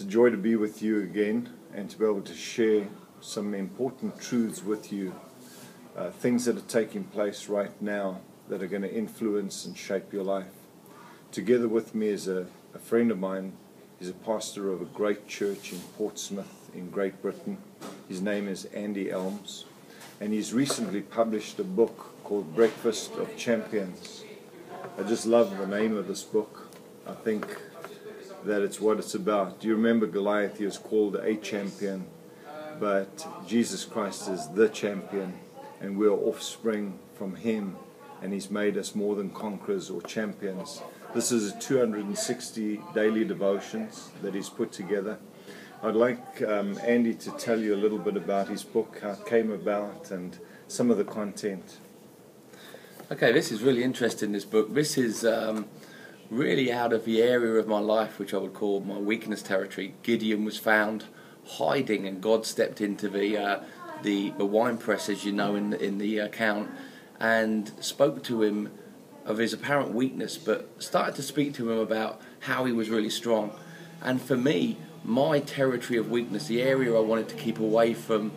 It's a joy to be with you again and to be able to share some important truths with you, things that are taking place right now that are going to influence and shape your life. Together with me is a friend of mine. He's a pastor of a great church in Portsmouth in Great Britain. His name is Andy Elmes, and he's recently published a book called Breakfast of Champions. I just love the name of this book. I think that it's what it's about. Do you remember Goliath? He was called a champion, but Jesus Christ is the champion, and we're offspring from him, and he's made us more than conquerors or champions. This is 260 daily devotions that he's put together. I'd like Andy to tell you a little bit about his book, how it came about, and some of the content. Okay, this is really interesting, this book. This is really out of the area of my life which I would call my weakness territory. Gideon was found hiding, and God stepped into the wine press, as you know in the account, and spoke to him of his apparent weakness, but started to speak to him about how he was really strong. And for me, my territory of weakness, the area I wanted to keep away from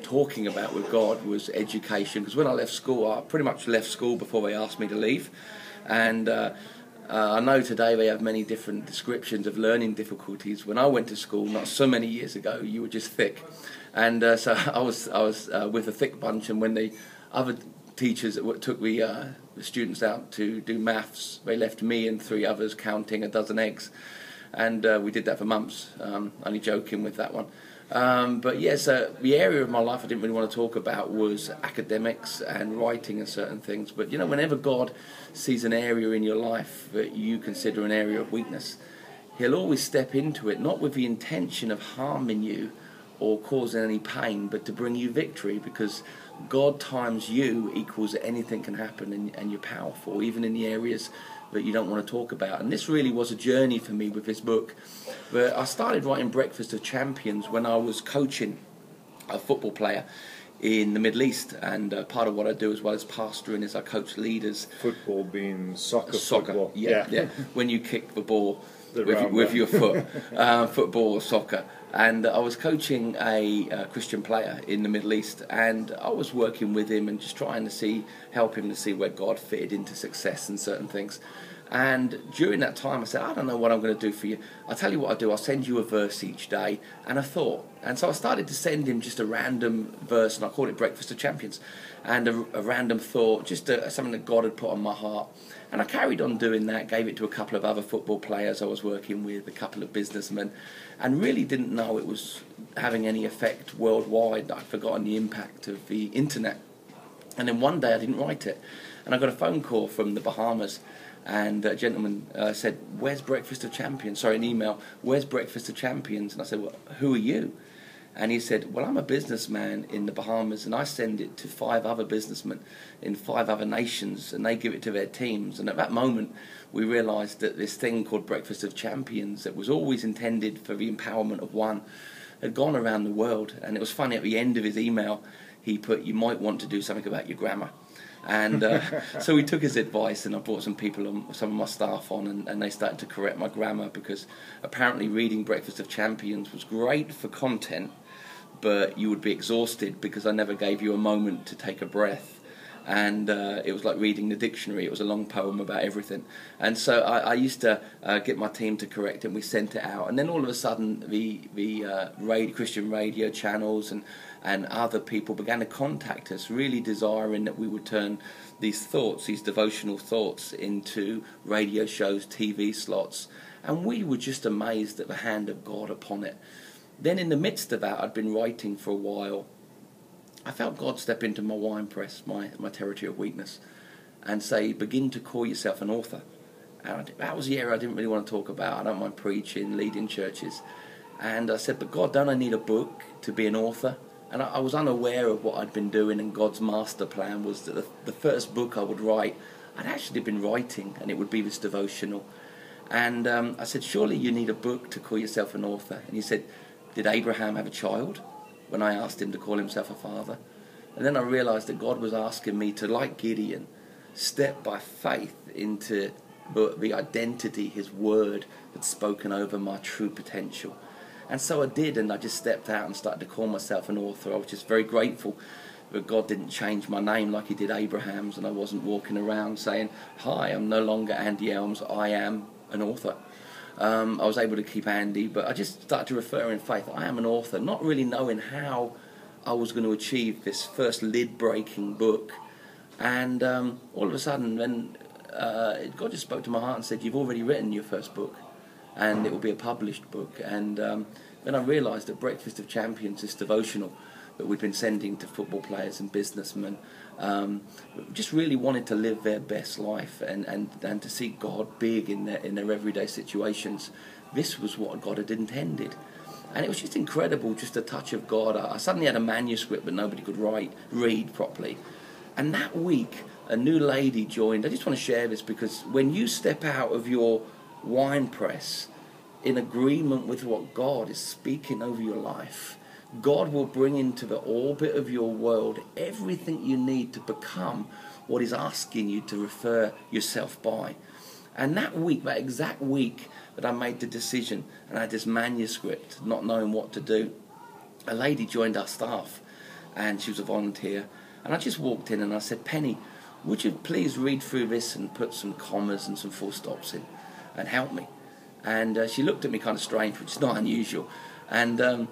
talking about with God, was education. Because when I left school, I pretty much left school before they asked me to leave. And I know today they have many different descriptions of learning difficulties. When I went to school, not so many years ago, you were just thick. And so I was with a thick bunch, and when the other teachers that took the students out to do maths, they left me and 3 others counting a dozen eggs. And we did that for months, only joking with that one. But yes, the area of my life I didn't really want to talk about was academics and writing and certain things. But you know, whenever God sees an area in your life that you consider an area of weakness, he'll always step into it, not with the intention of harming you or causing any pain, but to bring you victory, because God times you equals anything can happen, and you're powerful, even in the areas that you don't want to talk about. And this really was a journey for me with this book. But I started writing Breakfast of Champions when I was coaching a football player in the Middle East, and part of what I do as well as pastoring is I coach leaders. Football being soccer. Football. Yeah. When you kick the ball with your foot, football or soccer. And I was coaching a Christian player in the Middle East, and I was working with him and just trying to help him to see where God fitted into success and certain things. And during that time I said, I don't know what I'm going to do for you. I'll tell you what I'll do, I'll send you a verse each day and a thought. And so I started to send him just a random verse, and I called it Breakfast of Champions, and a random thought, just something that God had put on my heart. And I carried on doing that, gave it to a couple of other football players I was working with, a couple of businessmen, and really didn't know it was having any effect worldwide. I'd forgotten the impact of the internet. And then one day I didn't write it, and I got a phone call from the Bahamas, and a gentleman said, "Where's Breakfast of Champions?" Sorry, an email, "Where's Breakfast of Champions?" And I said, "Well, who are you?" And he said, "Well, I'm a businessman in the Bahamas, and I send it to 5 other businessmen in 5 other nations, and they give it to their teams." And at that moment, we realised that this thing called Breakfast of Champions, that was always intended for the empowerment of one, had gone around the world. And it was funny, at the end of his email, he put, "You might want to do something about your grammar." And so we took his advice, and I brought some of my staff on, and they started to correct my grammar, because apparently reading Breakfast of Champions was great for content, but you would be exhausted because I never gave you a moment to take a breath. And it was like reading the dictionary. It was a long poem about everything. And so I used to get my team to correct it, and we sent it out. And then all of a sudden the Christian radio channels and other people began to contact us, really desiring that we would turn these thoughts, these devotional thoughts, into radio shows, TV slots. And we were just amazed at the hand of God upon it. Then in the midst of that, I'd been writing for a while. I felt God step into my wine press, my territory of weakness, and say, "Begin to call yourself an author." And that was the area I didn't really want to talk about. I don't mind preaching, leading churches. And I said, "But God, don't I need a book to be an author?" And I was unaware of what I'd been doing, and God's master plan was that the first book I would write, I'd actually been writing, and it would be this devotional. And I said, "Surely you need a book to call yourself an author." And he said, "Did Abraham have a child?" When I asked him to call himself a father. And then I realised that God was asking me to, like Gideon, step by faith into but the identity His Word had spoken over my true potential. And so I did, and I just stepped out and started to call myself an author. I was just very grateful that God didn't change my name like He did Abraham's, and I wasn't walking around saying, "Hi, I'm no longer Andy Elmes, I am an author." I was able to keep Andy, but I just started to refer in faith, I am an author, not really knowing how I was going to achieve this first lid-breaking book. And all of a sudden, then God just spoke to my heart and said, "You've already written your first book, and it will be a published book." And then I realised that Breakfast of Champions, this devotional that we've been sending to football players and businessmen, just really wanted to live their best life and to see God big in their everyday situations. This was what God had intended. And it was just incredible, just a touch of God. I suddenly had a manuscript that nobody could read properly. And that week, a new lady joined. I just want to share this because when you step out of your wine press in agreement with what God is speaking over your life, God will bring into the orbit of your world everything you need to become what He's asking you to refer yourself by. And that week, that exact week that I made the decision and I had this manuscript, not knowing what to do, a lady joined our staff and she was a volunteer. And I just walked in and I said, "Penny, would you please read through this and put some commas and some full stops in and help me?" And she looked at me kind of strange, which is not unusual. And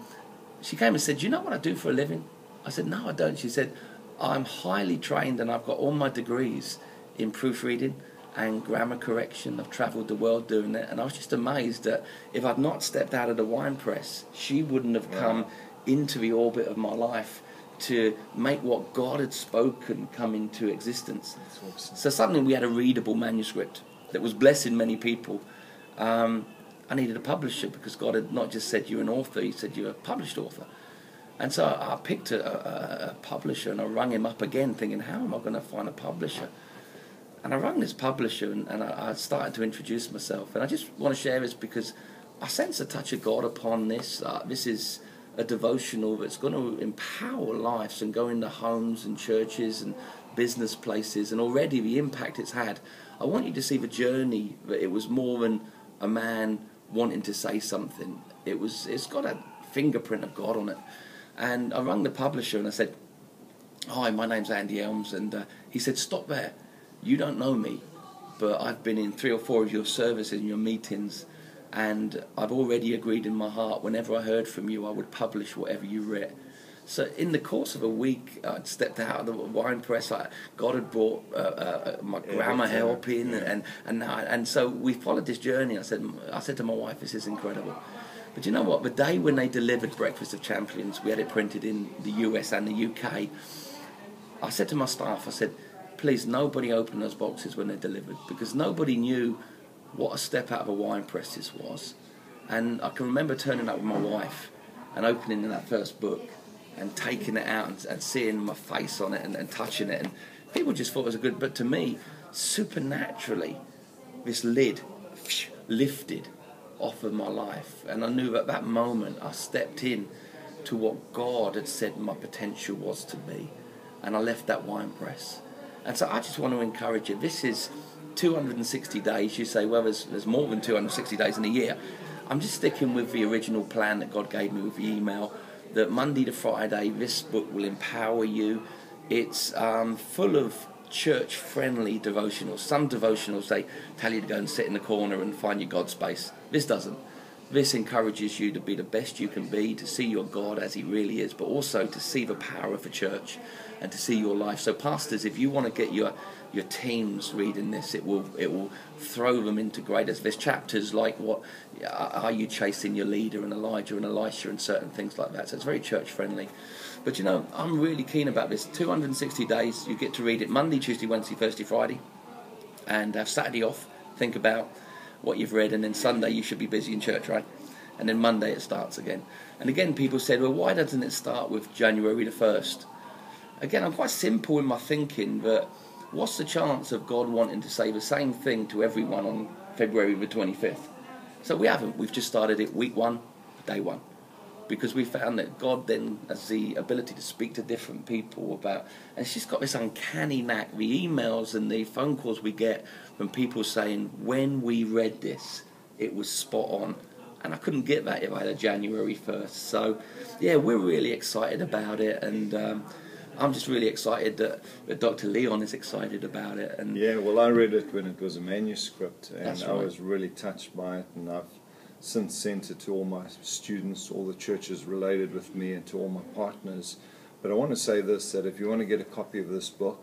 she came and said, "Do you know what I do for a living?" I said, "No, I don't." She said, "I'm highly trained and I've got all my degrees in proofreading and grammar correction. I've travelled the world doing it." And I was just amazed that if I'd not stepped out of the wine press, she wouldn't have come into the orbit of my life to make what God had spoken come into existence. Awesome. So suddenly we had a readable manuscript that was blessing many people. I needed a publisher because God had not just said you're an author, He said you're a published author. And so I picked a publisher and I rang him up again thinking, how am I going to find a publisher? And I rang this publisher and I started to introduce myself. And I just want to share this because I sense a touch of God upon this. This is a devotional that's going to empower lives and go into homes and churches and business places, and already the impact it's had. I want you to see the journey, that it was more than a man wanting to say something. It's got a fingerprint of God on it. And I rang the publisher and I said, "Hi, my name's Andy Elmes." And he said, "Stop there. You don't know me, but I've been in 3 or 4 of your services and your meetings, and I've already agreed in my heart whenever I heard from you I would publish whatever you read." So in the course of a week, I'd stepped out of the wine press. God had brought my grammar help in, and so we followed this journey. I said to my wife, "This is incredible." But you know what? The day when they delivered Breakfast of Champions, we had it printed in the US and the UK. I said to my staff, I said, "Please, nobody open those boxes when they're delivered," because nobody knew what a step out of a wine press this was. And I can remember turning up with my wife and opening that first book and taking it out and seeing my face on it and touching it. And people just thought it was a good... But to me, supernaturally, this lid lifted off of my life. And I knew at that moment I stepped in to what God had said my potential was to be. And I left that wine press. And so I just want to encourage you. This is 260 days. You say, well, there's more than 260 days in a year. I'm just sticking with the original plan that God gave me with the email, that Monday to Friday, this book will empower you. It's full of church-friendly devotionals. Some devotionals, they tell you to go and sit in the corner and find your God space. This doesn't. This encourages you to be the best you can be, to see your God as He really is, but also to see the power of the church and to see your life. So pastors, if you want to get your teams reading this, it will throw them into greater. There's chapters like what are you chasing your leader, and Elijah and Elisha and certain things like that. So it's very church friendly. But you know, I'm really keen about this. 260 days, you get to read it Monday, Tuesday, Wednesday, Thursday, Friday, and have Saturday off. Think about what you've read, and then Sunday you should be busy in church, right? And then Monday it starts again. And again, people said, well, why doesn't it start with January the 1st? Again, I'm quite simple in my thinking, but what's the chance of God wanting to say the same thing to everyone on February the 25th? So we haven't. We've just started it week 1, day 1. because we found that God then has the ability to speak to different people about, and she's got this uncanny knack. The emails and the phone calls we get from people saying, when we read this, it was spot on. And I couldn't get that if I had a January 1st. So, yeah, we're really excited about it, and I'm just really excited that Dr. Leon is excited about it. And yeah, well, I read it when it was a manuscript, and That's I right. was really touched by it, and I've since sent it to all my students, all the churches related with me, and to all my partners. But I want to say this, that if you want to get a copy of this book,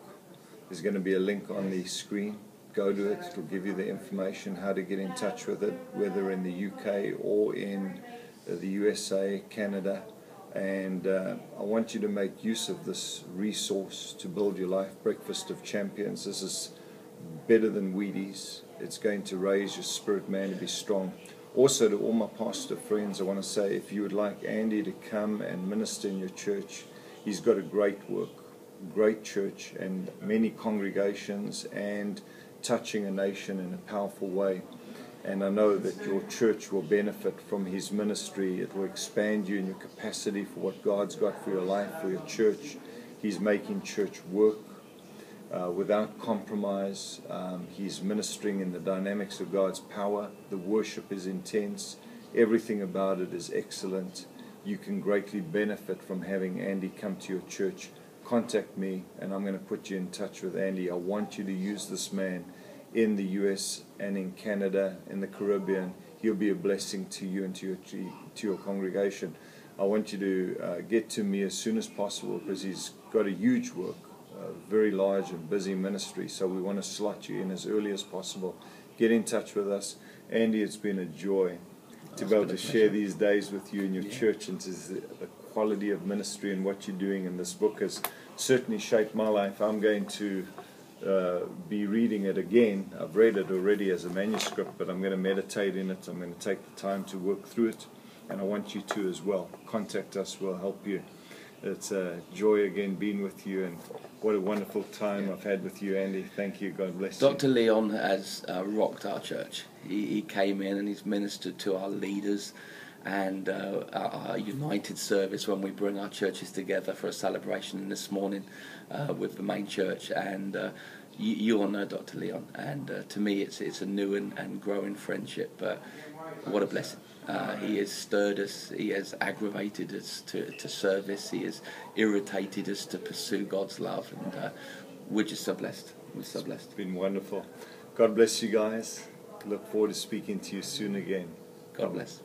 there's going to be a link on the screen. Go to it. It'll give you the information how to get in touch with it, whether in the UK or in the USA, Canada. And I want you to make use of this resource to build your life. Breakfast of Champions. This is better than Wheaties. It's going to raise your spirit man to be strong. Also, to all my pastor friends, I want to say, if you would like Andy to come and minister in your church, he's got a great work, great church, and many congregations, and touching a nation in a powerful way. And I know that your church will benefit from his ministry. It will expand you in your capacity for what God's got for your life, for your church. He's making church work without compromise. He's ministering in the dynamics of God's power. The worship is intense. Everything about it is excellent. You can greatly benefit from having Andy come to your church. Contact me, and I'm going to put you in touch with Andy. I want you to use this man in the US and in Canada, in the Caribbean. He'll be a blessing to you and to your congregation. I want you to get to me as soon as possible, because he's got a huge work, very large and busy ministry. So we want to slot you in as early as possible. Get in touch with us. Andy, it's been a joy to be able to share these days with you in your church, and to the quality of ministry and what you're doing. And this book has certainly shaped my life. I'm going to be reading it again. I've read it already as a manuscript, but I'm going to meditate in it. I'm going to take the time to work through it, and I want you to as well. Contact us, we'll help you. It's a joy again being with you, and what a wonderful time I've had with you, Andy. Thank you. God bless you. Dr. Leon has rocked our church. He came in and he's ministered to our leaders, and our United service when we bring our churches together for a celebration this morning with the main church. And you all know Dr. Leon, and to me it's a new and growing friendship. But what a blessing. He has stirred us, he has aggravated us to service, he has irritated us to pursue God's love, and we're just so blessed. We're so blessed. It's been wonderful. God bless you guys. Look forward to speaking to you soon again. God bless.